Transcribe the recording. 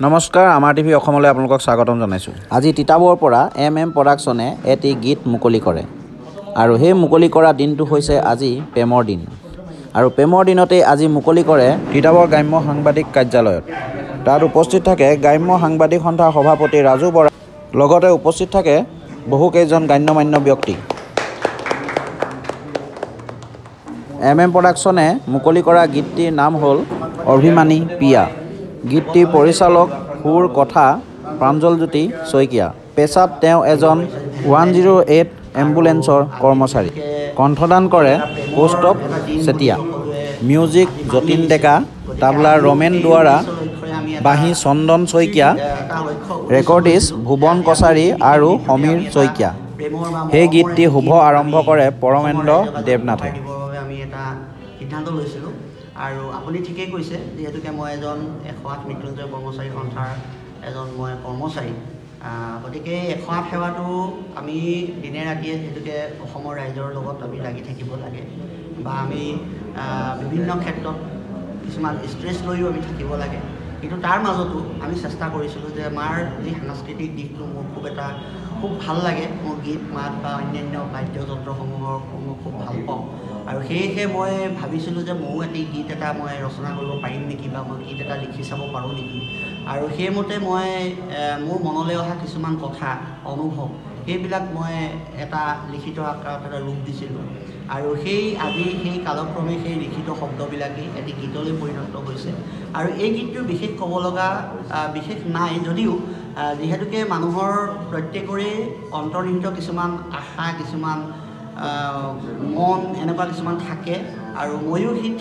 নমস্কাৰ আমাৰ টিভি অসমলৈ আপোনালোকক স্বাগতম জনাইছোঁ। আজি তিতাবৰৰ পৰা MM প্ৰডাকশ্যনে এটি গীত মুকলি কৰে আৰু সেই মুকলি কৰা দিনটো হৈছে আজি প্ৰেমৰ দিন আৰু প্ৰেমৰ দিনতে আজি মুকলি কৰে তিতাবৰ গ্ৰাম্য সাংবাদিক কাৰ্যালয়ত। তাত উপস্থিত থাকে গ্ৰাম্য সাংবাদিক সন্থাৰ সভাপতি ৰাজু বৰা, লগতে উপস্থিত থাকে বহুকেইজন গণ্যমান্য ব্যক্তি। MM প্ৰডাকশ্যনে মুকলি কৰা গীতটিৰ নাম হ'ল অভিমানী পিয়া। গীতটিৰ পৰিচালক সুৰ কথা প্ৰাঞ্জলজ্যোতি শইকীয়া। পেছাত তেওঁ এজন 108 এম্বুলেন্সৰ কৰ্মচাৰী। কণ্ঠদান কৰে কৌস্তৱ চেতিয়া। মিউজিক যতীন ডেকা, তাবলা ৰমেন দুৱাৰা, বাঁহী চন্দন শইকীয়া, ৰেকৰ্ডিষ্ট ভুৱন কছাৰী আৰু সমীৰ শইকীয়া। সেই গীতটি শুভ আৰম্ভ কৰে পৰমেন্দ্ৰ দেৱনাথে। আমি এটা সিদ্ধান্ত লৈছিলোঁ আৰু আপুনি ঠিকেই কৈছে, যিহেতুকে মই এজন 108 মৃত্যুঞ্জয় কৰ্মচাৰী সন্থাৰ এজন মই কৰ্মচাৰী, গতিকে 108 সেৱাটো আমি দিনে ৰাতিয়ে যিহেতুকে অসমৰ ৰাইজৰ লগত আমি লাগি থাকিব লাগে বা আমি বিভিন্ন ক্ষেত্ৰত কিছুমান ষ্ট্ৰেছ লৈও আমি থাকিব লাগে, কিন্তু তাৰ মাজতো আমি চেষ্টা কৰিছিলোঁ যে আমাৰ যি সাংস্কৃতিক দিশটো মোৰ খুব ভাল লাগে। মোৰ গীত মাত বা অন্যান্য বাদ্যযন্ত্ৰসমূহৰ মই খুব ভাল পাওঁ আৰু সেয়েহে মই ভাবিছিলোঁ যে ময়ো এটি গীত এটা মই ৰচনা কৰিব পাৰিম নেকি বা মই গীত এটা লিখি চাব পাৰোঁ নেকি। আৰু সেইমতে মই মোৰ মনলৈ অহা কিছুমান কথা অনুভৱ সেইবিলাক মই এটা লিখিত আকাৰত এটা ৰূপ দিছিলোঁ আৰু আজি সেই কালক্ৰমে সেই লিখিত শব্দবিলাকেই এটি গীতলৈ পৰিণত হৈছে। আৰু এই গীতটোৰ বিশেষ ক'ব লগা বিশেষ নাই, যদিও যিহেতুকে মানুহৰ প্ৰত্যেকৰে অন্তৰ্নিহিত কিছুমান আশা, কিছুমান মন এনেকুৱা কিছুমান থাকে আৰু ময়ো সেই